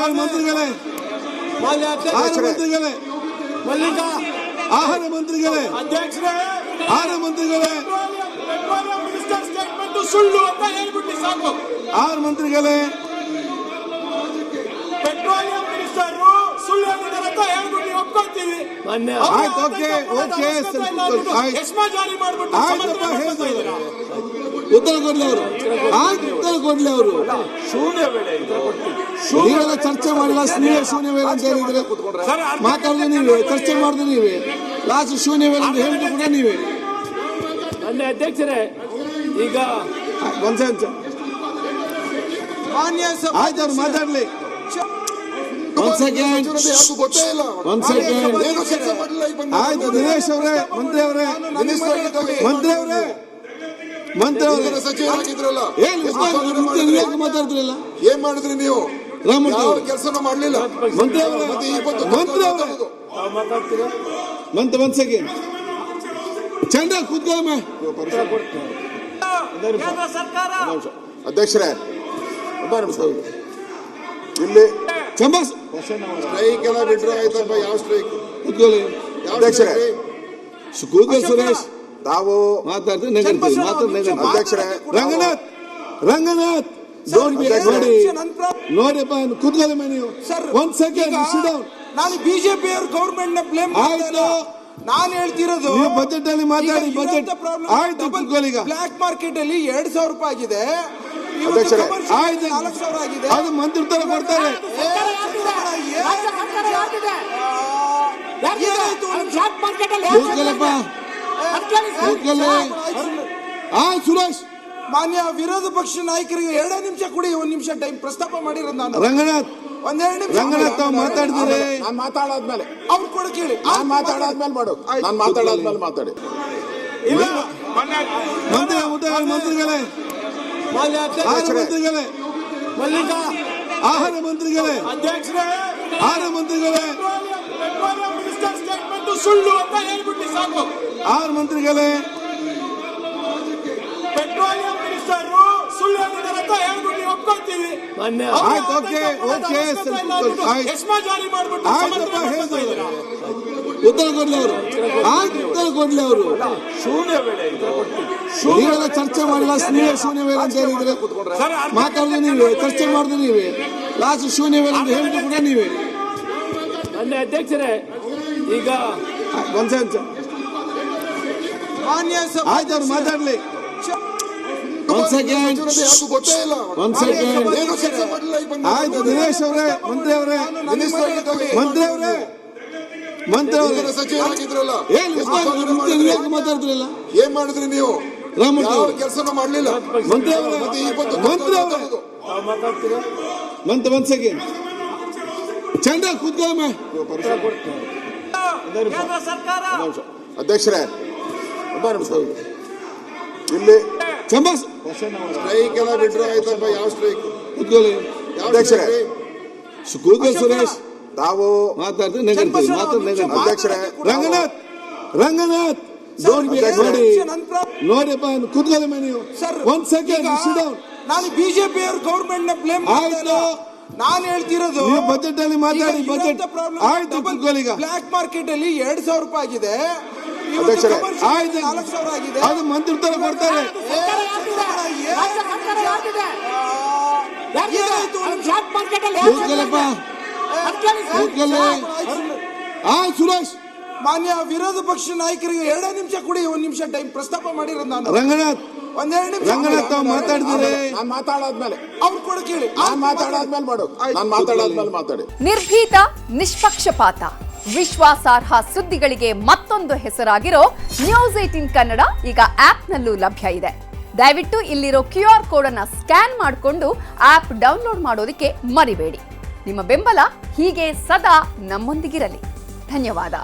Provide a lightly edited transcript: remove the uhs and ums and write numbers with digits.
ಆಹಾರ ಮಂತ್ರಿಗಳೇ, ಆಹಾರ ಮಂತ್ರಿಗಳೇ, ಮಲ್ಲಿಕಾ ಆಹಾರ ಮಂತ್ರಿಗಳೇ, ಅಧ್ಯಕ್ಷರೇ, ಆಹಾರ ಮಂತ್ರಿಗಳೇ, ಪೆಟ್ರೋಲಿಯಂ ಮಿನಿಸ್ಟರ್ ಸ್ಟೇಟ್ಮೆಂಟ್ ಸುಳ್ಳು ಅಂತ ಹೇಳ್ಬಿಟ್ಟು ಸಾಕು. ಆಹಾರ ಮಂತ್ರಿಗಳೇ, ಪೆಟ್ರೋಲಿಯಂ ಮಿನಿಸ್ಟರ್ ಸುಳ್ಳು ಹೇಳಿದ್ದಾರೆ ಅಂತ ಹೇಳ್ಬಿಟ್ಟು ಒಪ್ಕೊಳ್ತೀವಿ. ಆಯ್ತು, ಓಕೆ ಓಕೆ, ಎಸ್ಮಾ ಜಾರಿ ಮಾಡ್ಬಿಟ್ಟು ಆಯ್ತಪ್ಪ, ಹೇಳ್ತಾರೆ ಉತ್ತರ ಕೊಡ್ಲಿ ಅವರು, ಆಯ್ತು ಉತ್ತರ ಕೊಡ್ಲಿ ಅವರು. ಶೂನ್ಯ ವೇಳೆ ನೀವೆಲ್ಲ ಚರ್ಚೆ ಮಾಡಿಲ್ಲ, ನೀವೇ ಶೂನ್ಯ ವೇಳೆ ಅಂತ ಹೇಳಿದ್ರೆ ಮಾತಾಡಿದ್ರೆ ನೀವೇ, ಚರ್ಚೆ ಮಾಡಿದ್ರೆ ನೀವೇ, ಲಾಸ್ಟ್ ಶೂನ್ಯ ವೇಳೆ ಅಂತ ಹೇಳಿದ್ರು ಕೂಡ ನೀವೇ. ನನ್ನ ಅಧ್ಯಕ್ಷರೇ, ಈಗ ಒಂದ್ ಸೆಕೆಂಡ್ ಆಯ್ತು, ಅವ್ರು ಮಾತಾಡ್ಲಿ. ಒಂದ್ ಸೆಕೆಂಡ್ ಒಂದ್ ಸೆಕೆಂಡ್ ಆಯ್ತು. ದಿನೇಶ್ ಅವರೇ, ಮಂತ್ರಿ ಅವರೇ, ಮಂತ್ರಿ ಅವರೇ, ಮಂತ್ರಿ ಅವರೇ ಸಚಿವರಾಗಿದ್ರಲ್ಲ, ಮಾತಾಡ್ತಿರಲ್ಲ, ಏನ್ ಮಾಡಿದ್ರಿ ನೀವು? ಕೆಲಸನ ಮಾಡ್ಲಿಲ್ಲ ಮಂತ್ರಿ ಅವರೇ, ಮಂತ್ರಿ ಅವರೇ, ಮಾತಾಡ್ತೀರಾ? ಮಂತ್ರಿ ಒಂದ್ ಸೆಕೆಂಡ್ ಚಂದ್ರ ಕೂತ್ಕೊಳ್ಳಮ್ಮ. ಕೇಂದ್ರ ಸರ್ಕಾರ ಅಧ್ಯಕ್ಷರೇ, ಇಲ್ಲಿ ಚಂಬಾಸ್ ಸ್ಟ್ರೈಕ್ ಎಲ್ಲ ಬಿಟ್ರೆ ಆಯ್ತಪ್ಪ. ಯಾವ ಸ್ಟ್ರೈಕ್? ಕೂತ್ಕೊಳ್ಳಿ ಅಧ್ಯಕ್ಷರೇ, ಕೂತ್ಕೊಳ್ಳಿ ಸುರೇಶ್. ತಾವು ಮಾತಾಡ್ತೀನಿ, ನೆಗಡ್ತೀವಿ, ಮಾತಾಡ್ತೀನಿ. ಅಧ್ಯಕ್ಷರೇ, ರಂಗನಾಥ್, ರಂಗನಾಥ್ ನೋಡಿ ನೋಡಿಪ್ಪ, ಕೂತ್ಕೊಳ್ಳಿ ನೀವು. ಒಂದ್ ಸೆಕೆಂಡ್ ಸಿಟ್ ಡೌನ್. ನಾನು ಬಿಜೆಪಿ ಅವ್ರ ಗೌರ್ಮೆಂಟ್ ನ ಬ್ಲೇಮ್ ಆಯ್ತು, ನಾನು ಹೇಳ್ತಿರೋದು ನೀವು ಬಜೆಟ್ ಅಲ್ಲಿ ಮಾತಾಡಿ, ಬಜೆಟ್ ಆಯ್ತು, ಕೂತ್ಕೊಳ್ಳಿ. ಈಗ ಬ್ಲಾಕ್ ಮಾರ್ಕೆಟ್ ಅಲ್ಲಿ 2,000 ರೂಪಾಯಿ ಆಗಿದೆ, ಅಧ್ಯಕ್ಷರೇ, ಆಯ್ತು, 4,000 ಆಗಿದೆ. ಅದು ಮಂತ್ರಿ ತರ ಕೊಡ್ತಾರೆ. ಕೂತ್ಕೊಳ್ಳಪ್ಪ, ಕೂತ್ಕೊಳ್ಳಿ. ಆಯ್ತು ಸುರೇಶ್. ಮಾನ್ಯ ವಿರೋಧ ಪಕ್ಷ ನಾಯಕರಿಗೆ 2 ನಿಮಿಷ ಕೊಡಿ, 1 ನಿಮಿಷ ಟೈಮ್ ಪ್ರಸ್ತಾಪ ಮಾಡಿರೋದು ನಾನು. ರಂಗನಾಥ್, 1-2 ನಿಮಿಷ ರಂಗನಾಥ್ ತಾವು ಮಾತಾಡಿದ್ರೆ ನಾನ್ ಮಾತಾಡಾದ್ಮೇಲೆ, ಅವ್ರು ಕೂಡ ಕೇಳಿ. ನಾನ್ ಮಾತಾಡಾದ್ಮೇಲೆ ಮಾಡು, ನಾನ್ ಮಾತಾಡಾದ್ಮೇಲೆ ಮಾತಾಡಿ. ಮಂತ್ರಿ ಮಂತ್ರಿಗಳೇ, ಆಹಾರ ಮಂತ್ರಿಗಳೇ, ಮಲ್ಲಿಕಾ ಆಹಾರ ಮಂತ್ರಿಗಳೇ, ಅಧ್ಯಕ್ಷರೇ, ಆಹಾರ ಮಂತ್ರಿಗಳೇ, ಪೆಟ್ರೋಲಿಯಂ ಮಿನಿಸ್ಟರ್ ಸ್ಟೇಟ್ಮೆಂಟ್ ಸುಳ್ಳು ಅಂತ ಹೇಳ್ಬಿಟ್ಟು ಸಾಕು. ಆಹಾರ ಮಂತ್ರಿಗಳೇ, ಪೆಟ್ರೋಲಿಯಂ ಮಿನಿಸ್ಟರ್ ಸುಳ್ಳು ಹೇಳಿದ್ದಾರೆ ಅಂತ ಹೇಳ್ಬಿಟ್ಟು ಒಪ್ಕೊಳ್ತೀವಿ. ಆಯ್ತು, ಓಕೆ ಓಕೆ, ಎಸ್ಮಾ ಜಾರಿ ಮಾಡ್ಬಿಟ್ಟು ಆಯ್ತಪ್ಪ, ಹೇಳ್ತಾರೆ ಉತ್ತರ ಕೊಡ್ಲಿ ಅವರು, ಆಯ್ತು ಉತ್ತರ ಕೊಡ್ಲಿ ಅವರು. ಶೂನ್ಯ ವೇಳೆ ನೀವೆಲ್ಲ ಚರ್ಚೆ ಮಾಡಿಲ್ಲ, ನೀವೇ ಶೂನ್ಯ ವೇಳೆ ಅಂತ ಹೇಳಿದ್ರೆ ಮಾತಾಡಿದ್ರೆ ನೀವೇ, ಚರ್ಚೆ ಮಾಡಿದ್ರೆ ನೀವೇ, ಲಾಸ್ಟ್ ಶೂನ್ಯ ವೇಳೆ ಅಂತ ಹೇಳಿದ್ರು ಕೂಡ ನೀವೇ. ನನ್ನ ಅಧ್ಯಕ್ಷರೇ, ಈಗ ಒಂದ್ ಸೆಕೆಂಡ್ ಮಾನ್ಯ ಆಯ್ತು, ಅವ್ರು ಮಾತಾಡ್ಲಿ. ಒಂದ್ ಸೆಕೆಂಡ್ ಗೊತ್ತೇ ಇಲ್ಲ, ಒಂದ್ ಸೆಕೆಂಡ್ ಆಯ್ತು. ದಿನೇಶ್ ಅವರೇ, ಮಂತ್ರಿ ಅವರೇ, ಮಂತ್ರಿ ಅವರೇ, ಮಂತ್ರಿ ಅವರೇ, ಸಚಿವರಾಗಿದ್ರಲ್ಲ, ಮಾತಾಡ್ತಿರಲ್ಲ, ಏನ್ ಮಾಡಿದ್ರಿ ನೀವು? ಕೆಲಸನ ಮಾಡ್ಲಿಲ್ಲ. ಮಂತ್ರಿ ಅವರೇ, ಮಂತ್ರಿ ಅವರೇ, ಮಾತಾಡ್ತೀರಾ? ಮಂತ್ರಿ ಒಂದ್ ಸೆಕೆಂಡ್ ಚಂದ್ರ ಕೂತ್ಕೊಳ್ಳಮ್ಮ. ಕೇಂದ್ರ ಸರ್ಕಾರ ಅಧ್ಯಕ್ಷರೇ, ಇಲ್ಲಿ ಚಂಬಾಸ್ ಸ್ಟ್ರೈಕ್ ಎಲ್ಲ ಬಿಟ್ರೆ ಆಯ್ತಪ್ಪ. ಯಾವ ಸ್ಟ್ರೈಕ್? ಕೂತ್ಕೊಳ್ಳಿ. ಅಧ್ಯಕ್ಷರೇ, ಕೂತ್ಕೊಳ್ಳಿ ಸುರೇಶ್. ತಾವು ಮಾತಾಡ್ತೀನಿ, ನೆಗಡ್ತೀವಿ, ಮಾತಾಡ್ತೀನಿ. ಅಧ್ಯಕ್ಷರೇ, ರಂಗನಾಥ್, ರಂಗನಾಥ್ ನೋಡಿ ನೋಡಿಪ್ಪ, ಕೂತ್ಕೊಳ್ಳಿ ನೀವು. ಒಂದ್ ಸೆಕೆಂಡ್ ಸಿಟ್ ಡೌನ್. ನಾನು ಬಿಜೆಪಿ ಅವ್ರ ಗೌರ್ಮೆಂಟ್ ನ ಬ್ಲೇಮ್ ಆಯ್ತು, ನಾನು ಹೇಳ್ತಿರೋದು ನೀವು ಬಜೆಟ್ ಅಲ್ಲಿ ಮಾತಾಡಿ, ಬಜೆಟ್ ಆಯ್ತು, ಕೂತ್ಕೊಳ್ಳಿ. ಈಗ ಬ್ಲಾಕ್ ಮಾರ್ಕೆಟ್ ಅಲ್ಲಿ 2,000 ರೂಪಾಯಿ ಆಗಿದೆ, ಅಧ್ಯಕ್ಷರೇ, ಆಯ್ತು, 4,000 ಆಗಿದೆ. ಅದು ಮಂತ್ರಿ ತರ ಕೊಡ್ತಾರೆ. ಕೂತ್ಕೊಳ್ಳಪ್ಪ, ಕೂತ್ಕೊಳ್ಳಿ. ಆಯ್ತು ಸುರೇಶ್. ಮಾನ್ಯ ವಿರೋಧ ಪಕ್ಷ ನಾಯಕರಿಗೆ 2 ನಿಮಿಷ ಕೊಡಿ, 1 ನಿಮಿಷ ಟೈಮ್ ಪ್ರಸ್ತಾಪ ಮಾಡಿರೋದು ನಾನು. ರಂಗನಾಥ್, 1-2 ನಿಮಿಷ ರಂಗನಾಥ್ ತಾವು ಮಾತಾಡಿದ್ರೆ ನಾನ್ ಮಾತಾಡಾದ್ಮೇಲೆ, ಅವ್ರು ಕೂಡ ಕೇಳಿ. ನಾನ್ ಮಾತಾಡಾದ್ಮೇಲೆ ಮಾಡು, ನಾನ್ ಮಾತಾಡಾದ್ಮೇಲೆ ಮಾತಾಡಿ. ನಿರ್ಭೀತ, ನಿಷ್ಪಕ್ಷಪಾತ, ವಿಶ್ವಾಸಾರ್ಹ ಸುದ್ದಿಗಳಿಗೆ ಮತ್ತೊಂದು ಹೆಸರಾಗಿರೋ ನ್ಯೂಸ್ 18 ಕನ್ನಡ ಈಗ ಆಪ್ನಲ್ಲೂ ಲಭ್ಯ ಇದೆ. ದಯವಿಟ್ಟು ಇಲ್ಲಿರೋ QR ಕೋಡ್ ಅನ್ನ ಸ್ಕ್ಯಾನ್ ಮಾಡಿಕೊಂಡು ಆಪ್ ಡೌನ್ಲೋಡ್ ಮಾಡೋದಕ್ಕೆ ಮರಿಬೇಡಿ. ನಿಮ್ಮ ಬೆಂಬಲ ಹೀಗೆ ಸದಾ ನಮ್ಮೊಂದಿಗಿರಲಿ. ಧನ್ಯವಾದ.